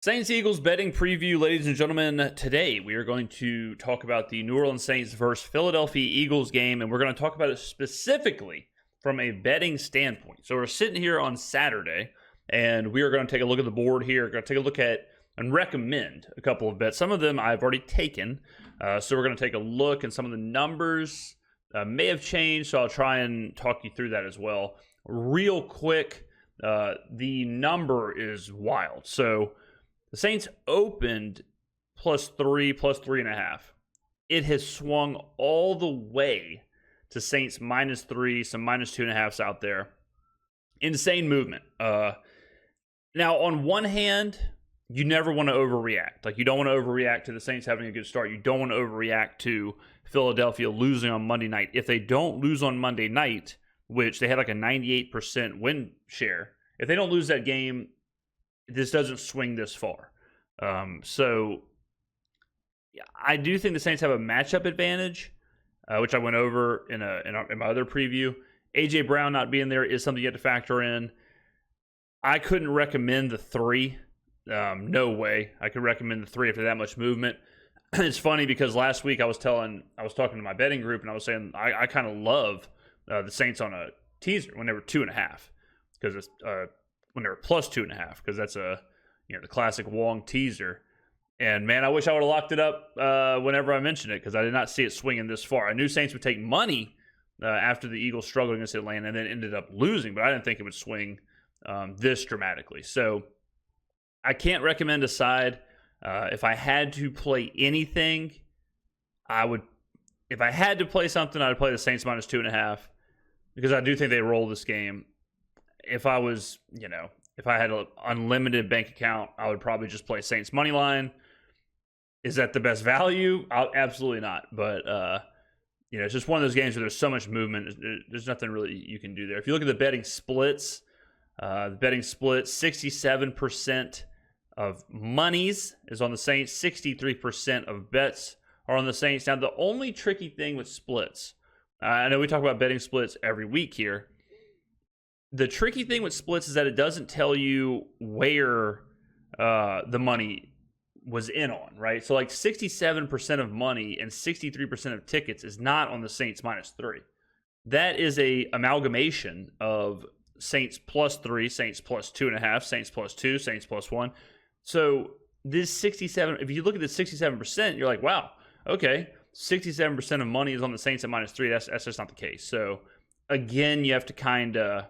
Saints Eagles betting preview, ladies and gentlemen. Today we are going to talk about the New Orleans Saints versus Philadelphia Eagles game, and we're going to talk about it specifically from a betting standpoint. So we're sitting here on Saturday, and we are going to take a look at the board here. We're going to take a look at and recommend a couple of bets. Some of them I've already taken, so we're going to take a look, and some of the numbers may have changed, so I'll try and talk you through that as well. Real quick, the number is wild. So the Saints opened +3, +3.5. It has swung all the way to Saints -3, some -2.5s out there. Insane movement. Now, on one hand, you never want to overreact. Like, you don't want to overreact to the Saints having a good start. You don't want to overreact to Philadelphia losing on Monday night. If they don't lose on Monday night, which they had like a 98% win share, if they don't lose that game, this doesn't swing this far. So I do think the Saints have a matchup advantage, which I went over in my other preview. A.J. Brown not being there is something you have to factor in. I couldn't recommend the 3. No way I could recommend the 3 after that much movement. It's funny because last week I was talking to my betting group, and I was saying I kind of love the Saints on a teaser when they were 2.5, because it's when they were +2.5, because that's the classic Wong teaser. And man, I wish I would have locked it up whenever I mentioned it, because I did not see it swinging this far. I knew Saints would take money after the Eagles struggled against Atlanta and then ended up losing, but I didn't think it would swing this dramatically. So I can't recommend a side. If I had to play anything, I would. If I had to play something, I would play the Saints -2.5, because I do think they roll this game. If I was, if I had an unlimited bank account, I would probably just play Saints money line. Is that the best value? Absolutely not. But it's just one of those games where there's so much movement. There's nothing really you can do there. If you look at the betting splits, 67% of monies is on the Saints. 63% of bets are on the Saints. Now, the only tricky thing with splits, I know we talk about betting splits every week here. The tricky thing with splits is that it doesn't tell you where the money was in on, right? So like 67% of money and 63% of tickets is not on the Saints -3. That is a amalgamation of Saints +3, Saints +2.5, Saints +2, Saints +1. So this 67, if you look at the 67%, you're like, wow, okay, 67% of money is on the Saints at -3. That's just not the case. So again, you have to kind of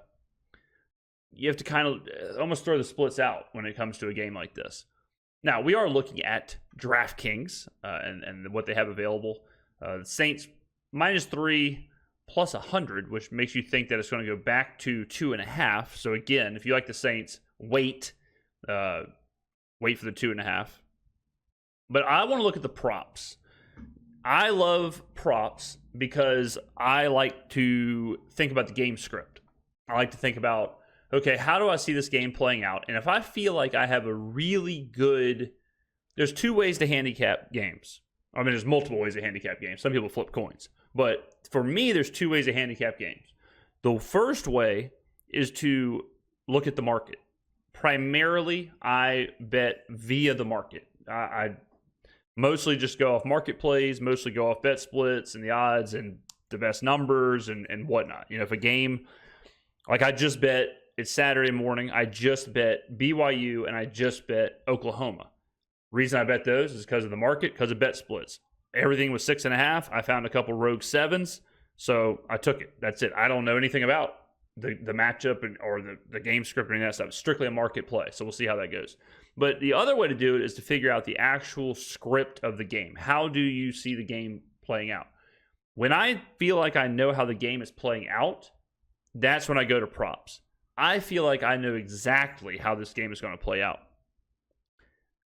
almost throw the splits out when it comes to a game like this. Now, we are looking at DraftKings and what they have available. The Saints -3 +100, which makes you think that it's going to go back to 2.5. So again, if you like the Saints, wait for the 2.5. But I want to look at the props. I love props because I like to think about the game script. I like to think about, okay, how do I see this game playing out? And if I feel like I have a really good... There's 2 ways to handicap games. I mean, there's multiple ways to handicap games. Some people flip coins. But for me, there's 2 ways to handicap games. The first way is to look at the market. Primarily, I bet via the market. I mostly just go off market plays, mostly go off bet splits and the odds and the best numbers and whatnot. If a game, like I just bet, it's Saturday morning, I just bet BYU and I just bet Oklahoma. Reason I bet those is because of the market, because of bet splits. Everything was 6.5. I found a couple rogue 7s, so I took it. That's it. I don't know anything about the matchup or the game script or any of that stuff. It's strictly a market play, so we'll see how that goes. But the other way to do it is to figure out the actual script of the game. How do you see the game playing out? When I feel like I know how the game is playing out, that's when I go to props. I feel like I know exactly how this game is going to play out.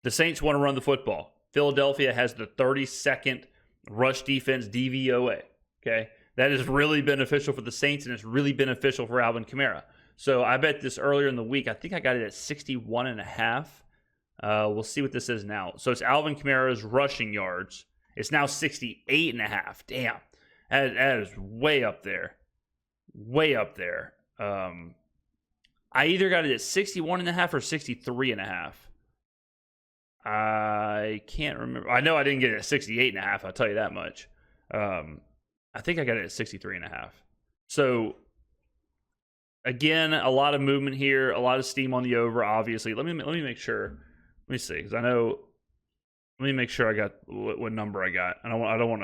The Saints want to run the football. Philadelphia has the 32nd rush defense DVOA. Okay, that is really beneficial for the Saints, and it's really beneficial for Alvin Kamara. So I bet this earlier in the week. I think I got it at 61.5. We'll see what this is now. So it's Alvin Kamara's rushing yards. It's now 68.5. Damn, that is way up there. Way up there. I either got it at 61.5 or 63.5. I can't remember. I know I didn't get it at 68.5. I'll tell you that much. I think I got it at 63.5. So again, a lot of movement here, a lot of steam on the over. Obviously, let me make sure. Let me see, because I know. Let me make sure I got what number I got. I don't want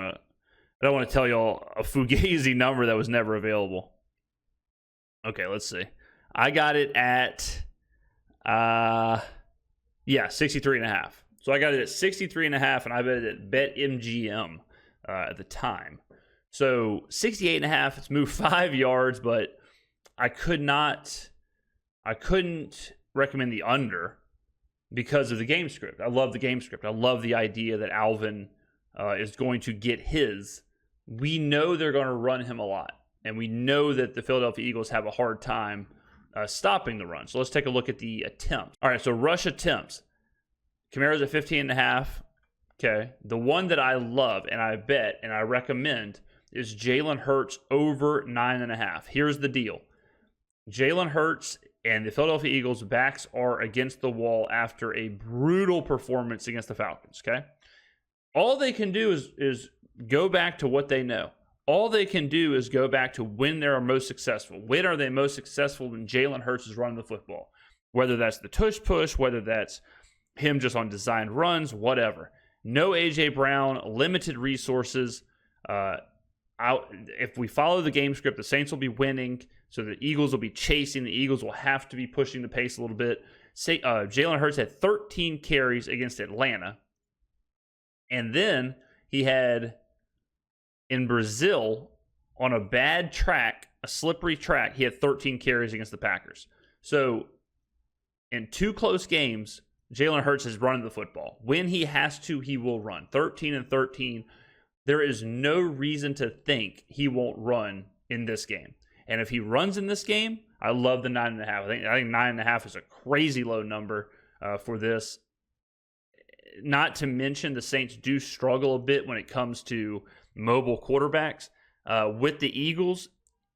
to tell y'all a fugazi number that was never available. Okay, let's see. I got it at 63.5. So I got it at 63.5, and I bet it at BetMGM at the time. So 68.5, it's moved 5 yards, but I couldn't recommend the under because of the game script. I love the game script. I love the idea that Alvin is going to get his. We know they're going to run him a lot, and we know that the Philadelphia Eagles have a hard time stopping the run. So let's take a look at the attempts. All right, so rush attempts. Kamara's at 15.5. Okay. The one that I love and I bet and I recommend is Jalen Hurts over 9.5. Here's the deal. Jalen Hurts and the Philadelphia Eagles' backs are against the wall after a brutal performance against the Falcons, okay? All they can do is go back to what they know. All they can do is go back to when they're most successful. When are they most successful when Jalen Hurts is running the football? Whether that's the tush push, whether that's him just on designed runs, whatever. No A.J. Brown, limited resources. If we follow the game script, the Saints will be winning, so the Eagles will be chasing. The Eagles will have to be pushing the pace a little bit. Jalen Hurts had 13 carries against Atlanta, and then he had in Brazil on a bad track, a slippery track, he had 13 carries against the Packers. So in 2 close games, Jalen Hurts is running the football. When he has to, he will run. 13-13. There is no reason to think he won't run in this game. And if he runs in this game, I love the 9.5. I think 9.5 is a crazy low number for this. Not to mention the Saints do struggle a bit when it comes to mobile quarterbacks. With the Eagles,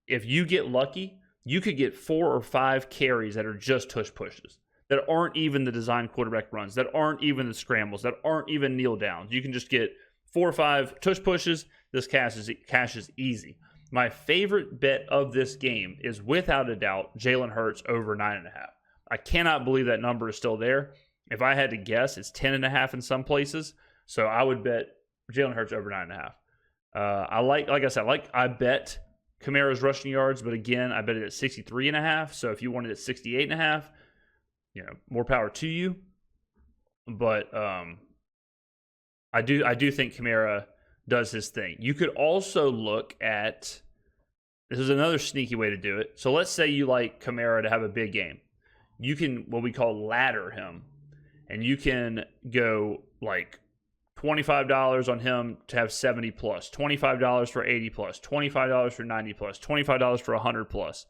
if you get lucky, you could get 4 or 5 carries that are just tush pushes, that aren't even the design quarterback runs, that aren't even the scrambles, that aren't even kneel downs. You can just get 4 or 5 tush pushes. This cash is easy. My favorite bet of this game is without a doubt Jalen Hurts over 9.5. I cannot believe that number is still there. If I had to guess, it's 10.5 in some places. So I would bet Jalen Hurts over 9.5. I bet Kamara's rushing yards, but again, I bet it at 63.5. So if you wanted it at 68.5, more power to you. But I do think Kamara does his thing. You could also look at, this is another sneaky way to do it. So let's say you like Kamara to have a big game. You can, what we call ladder him, and you can go like $25 on him to have 70 plus, $25 for 80 plus, $25 for 90 plus, $25 for 100 plus.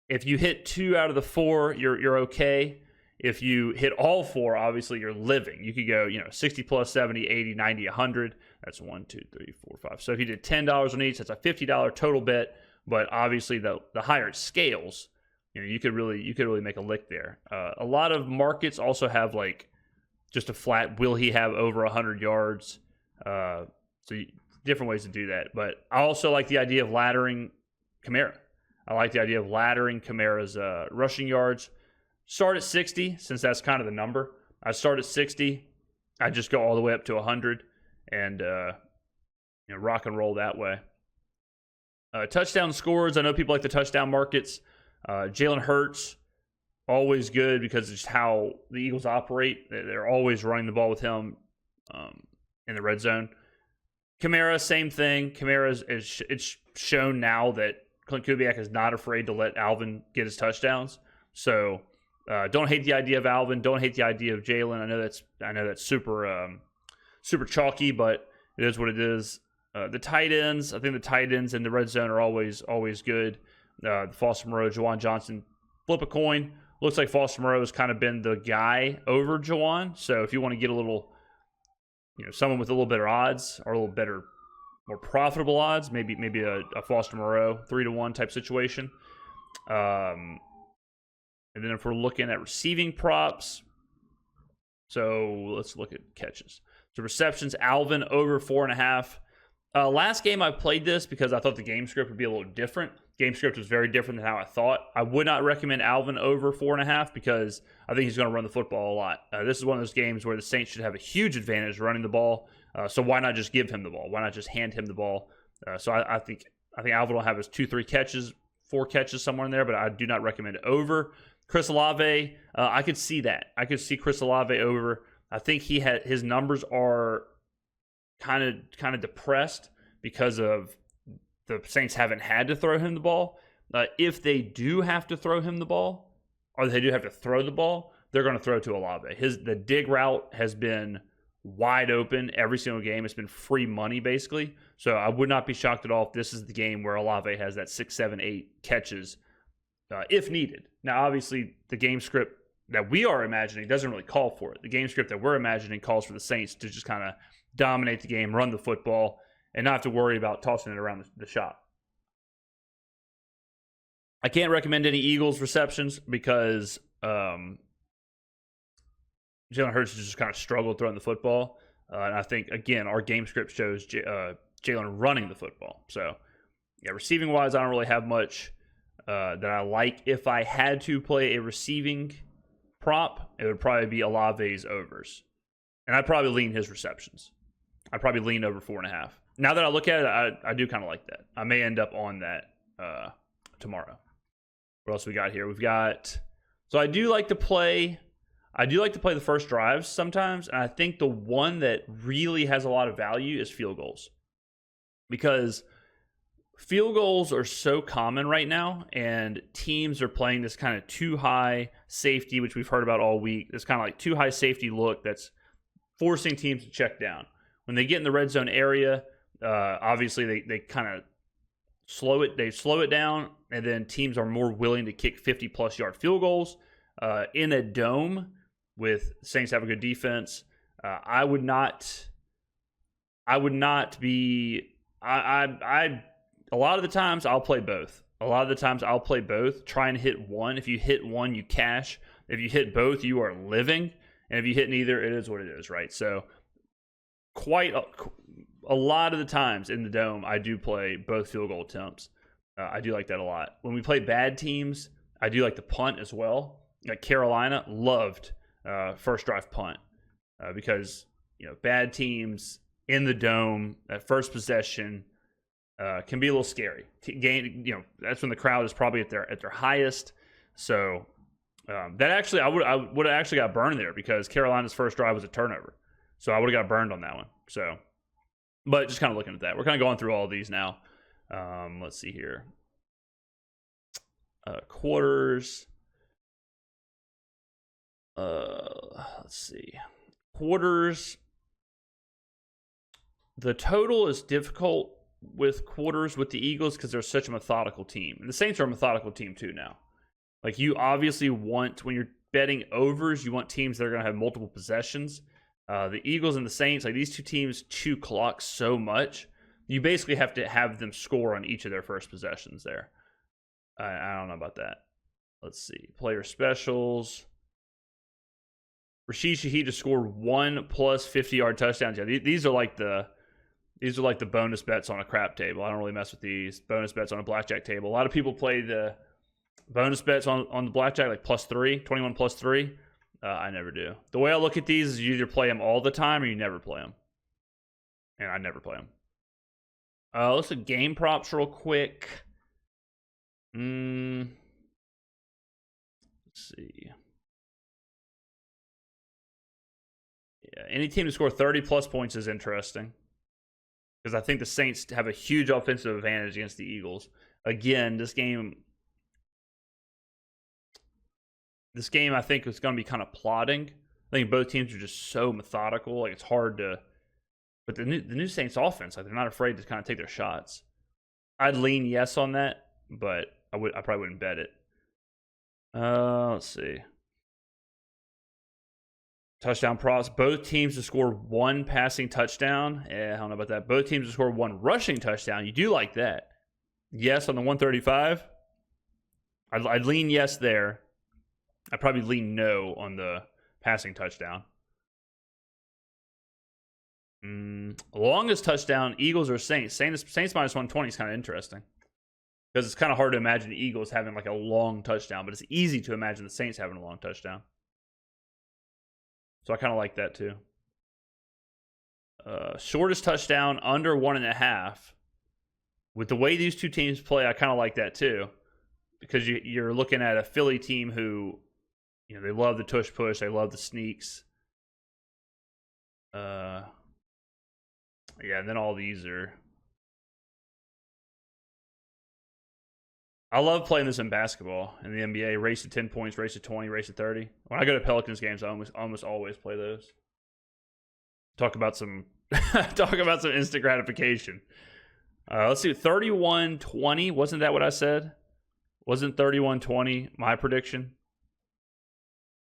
If you hit 2 out of the 4, you're okay. If you hit all 4, obviously you're living. You could go, 60 plus, 70, 80, 90, 100. That's 1, 2, 3, 4, 5. So if you did $10 on each, that's a $50 total bet. But obviously the higher it scales, you could really make a lick there. A lot of markets also have like just a flat, will he have over 100 yards? Different ways to do that. But I also like the idea of laddering Kamara. I like the idea of laddering Kamara's rushing yards. Start at 60, since that's kind of the number. I start at 60. I just go all the way up to 100 and rock and roll that way. Touchdown scores. I know people like the touchdown markets. Jalen Hurts, always good because it's just how the Eagles operate. They're always running the ball with him in the red zone. Kamara, same thing. Kamara it's shown now that Clint Kubiak is not afraid to let Alvin get his touchdowns. So don't hate the idea of Alvin. Don't hate the idea of Jalen. I know that's super chalky, but it is what it is. The tight ends, I think the tight ends in the red zone are always good. Foster Moreau, Juwan Johnson, flip a coin. Looks like Foster Moreau has kind of been the guy over Juwan. So if you want to get a little, someone with a little better odds or a little better, more profitable odds, maybe a Foster Moreau 3-1 type situation. And then if we're looking at receiving props, So let's look at catches. So receptions, Alvin over 4.5. Last game I played this because I thought the game script would be a little different. Game script was very different than how I thought. I would not recommend Alvin over 4.5 because I think he's going to run the football a lot. This is one of those games where the Saints should have a huge advantage running the ball. So why not just give him the ball? Why not just hand him the ball? So I think Alvin will have his 2-3 catches, 4 catches somewhere in there, but I do not recommend over. Chris Olave, I could see that. I could see Chris Olave over. I think his numbers are kind of depressed because of the Saints haven't had to throw him the ball. If they do have to throw him the ball, or they do have to throw the ball, they're going to throw to Olave. The dig route has been wide open every single game. It's been free money, basically. So I would not be shocked at all if this is the game where Olave has that 6, 7, 8 catches if needed. Now, obviously, the game script that we are imagining doesn't really call for it. The game script that we're imagining calls for the Saints to just kind of dominate the game, run the football, and not have to worry about tossing it around the shop. I can't recommend any Eagles receptions because Jalen Hurts just kind of struggled throwing the football. And I think, again, our game script shows Jalen running the football. So, yeah, receiving-wise, I don't really have much that I like. If I had to play a receiving prop, it would probably be Olave's overs. And I'd probably lean his receptions. I'd probably lean over 4.5. Now that I look at it, I do kind of like that. I may end up on that tomorrow. What else we got here? So I do like to play the first drives sometimes, and I think the one that really has a lot of value is field goals. Because field goals are so common right now, and teams are playing this kind of too high safety, which we've heard about all week. This kind of like too high safety look that's forcing teams to check down. When they get in the red zone area, obviously they kind of slow it down, and then teams are more willing to kick 50-plus yard field goals in a dome with Saints have a good defense. I would not be. A lot of the times I'll play both. Try and hit one. If you hit one, you cash. If you hit both, you are living. And if you hit neither, it is what it is, right? So quite a lot of the times in the dome, I do play both field goal attempts. I do like that a lot. When we play bad teams, I do like the punt as well. Like Carolina loved first drive punt because bad teams in the dome at first possession can be a little scary. That's when the crowd is probably at their highest. So that actually I would have actually got burned there because Carolina's first drive was a turnover. So I would have got burned on that one. So, but just kind of looking at that. We're kind of going through all of these now. Let's see here. Quarters. Let's see. Quarters. The total is difficult with quarters with the Eagles because they're such a methodical team. And the Saints are a methodical team too now. Like you obviously want, when you're betting overs, you want teams that are going to have multiple possessions. The Eagles and the Saints, like these two teams chew clock so much, you basically have to have them score on each of their first possessions there. I don't know about that. Let's see. Player specials. Rashid Shaheed to score 1+ 50-yard touchdowns. Yeah, these are like the bonus bets on a crap table. I don't really mess with these. Bonus bets on a blackjack table. A lot of people play the bonus bets on the blackjack like +3, 21 +3. I never do. The way I look at these is you either play them all the time or you never play them. And I never play them. Let's do game props real quick. Let's see. Yeah, any team to score 30+ points is interesting. Because I think the Saints have a huge offensive advantage against the Eagles. Again, this game I think is going to be kind of plodding. I think both teams are just so methodical. Like it's hard to. But the new Saints offense, like they're not afraid to kind of take their shots. I'd lean yes on that, but I probably wouldn't bet it. Let's see. Touchdown props. Both teams to score 1 passing touchdown. I don't know about that. Both teams to score 1 rushing touchdown. You do like that. Yes on the 135. I'd lean yes there. I'd probably lean no on the passing touchdown. Longest touchdown, Eagles or Saints? Saints minus 120 is kind of interesting. Because it's kind of hard to imagine the Eagles having like a long touchdown, but it's easy to imagine the Saints having a long touchdown. So I kind of like that too. Shortest touchdown, under 1.5. With the way these two teams play, I kind of like that too. Because you're looking at a Philly team who, they love the tush push. They love the sneaks. Yeah, and then all these are... I love playing this in basketball in the NBA. Race to 10 points, race to 20, race to 30. When I go to Pelicans games, I almost always play those. Talk about some instant gratification. Let's see, 31-20. Wasn't that what I said? Wasn't 31-20 my prediction?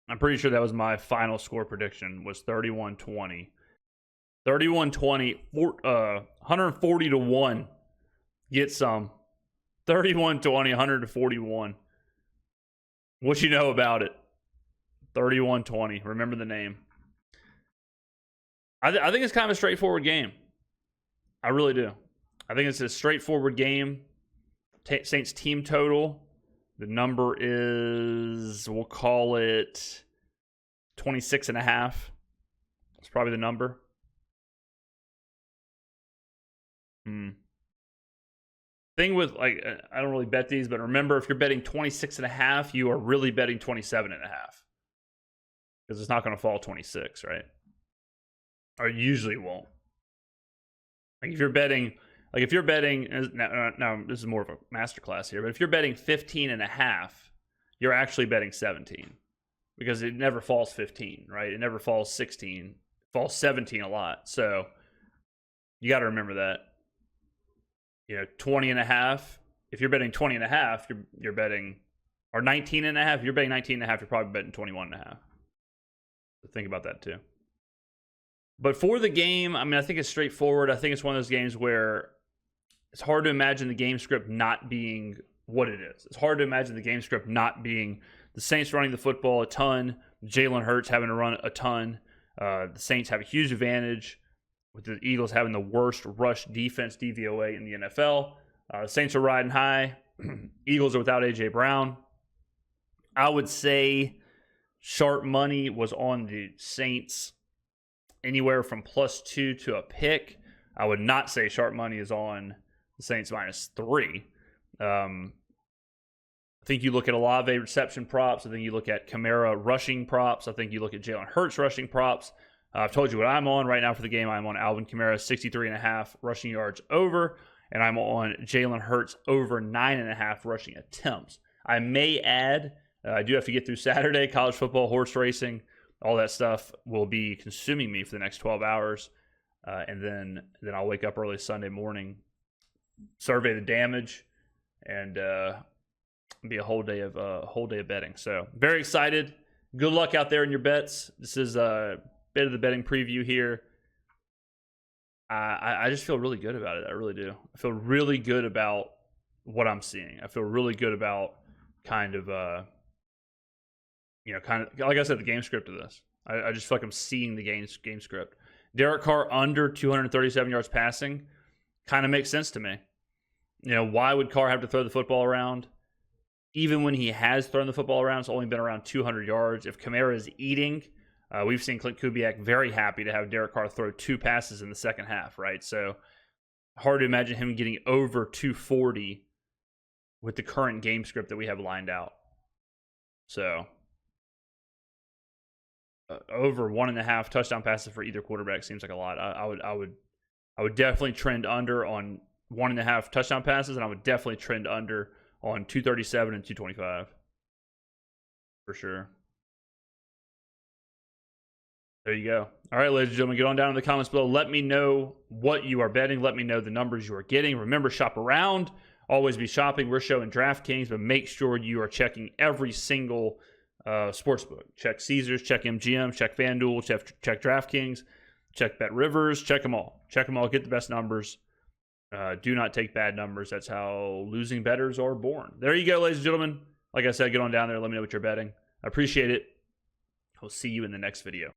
I'm pretty sure that was my final score prediction, was 31-20. 31-20, 140-1. Get some. 31-20, 141. What you know about it? 31-20. Remember the name. I think it's kind of a straightforward game. I really do. I think it's a straightforward game. Saints team total. The number is, we'll call it 26.5. That's probably the number. Thing with, like, I don't really bet these, but remember, if you're betting 26.5, you are really betting 27.5. Because it's not going to fall 26, right? Or it usually won't. Like, if you're betting, now this is more of a masterclass here, but if you're betting 15.5, you're actually betting 17. Because it never falls 15, right? It never falls 16. It falls 17 a lot. So, you got to remember that. 20.5. If you're betting 20.5, you're betting, or 19.5. If you're betting 19.5, you're probably betting 21.5. So think about that too. But for the game, I think it's straightforward. I think it's one of those games where it's hard to imagine the game script not being what it is. It's hard to imagine the game script not being the Saints running the football a ton, Jalen Hurts having to run a ton. The Saints have a huge advantage, with the Eagles having the worst rush defense DVOA in the NFL. The Saints are riding high. Eagles are without A.J. Brown. I would say sharp money was on the Saints anywhere from +2 to a pick. I would not say sharp money is on the Saints -3. I think you look at Olave reception props. I think you look at Kamara rushing props. I think you look at Jalen Hurts rushing props. I've told you what I'm on right now for the game. I'm on Alvin Kamara 63.5 rushing yards over, and I'm on Jalen Hurts over 9.5 rushing attempts. I may add, I do have to get through Saturday, college football, horse racing, all that stuff will be consuming me for the next 12 hours, and then I'll wake up early Sunday morning, survey the damage, and be a whole day of betting. So very excited. Good luck out there in your bets. This is a bit of the betting preview here. I just feel really good about it. I really do. I feel really good about what I'm seeing. I feel really good about kind of like I said, the game script of this. I just feel like I'm seeing the game script. Derek Carr under 237 yards passing kind of makes sense to me. Why would Carr have to throw the football around? Even when he has thrown the football around, it's only been around 200 yards. If Kamara is eating, we've seen Clint Kubiak very happy to have Derek Carr throw 2 passes in the second half, right? So hard to imagine him getting over 240 with the current game script that we have lined out. So over 1.5 touchdown passes for either quarterback seems like a lot. I would definitely trend under on 1.5 touchdown passes, and I would definitely trend under on 237 and 225 for sure. There you go. All right, ladies and gentlemen, get on down in the comments below. Let me know what you are betting. Let me know the numbers you are getting. Remember, shop around. Always be shopping. We're showing DraftKings, but make sure you are checking every single sportsbook. Check Caesars, check MGM, check FanDuel, check DraftKings, check BetRivers, check them all. Check them all. Get the best numbers. Do not take bad numbers. That's how losing bettors are born. There you go, ladies and gentlemen. Like I said, get on down there. Let me know what you're betting. I appreciate it. I'll see you in the next video.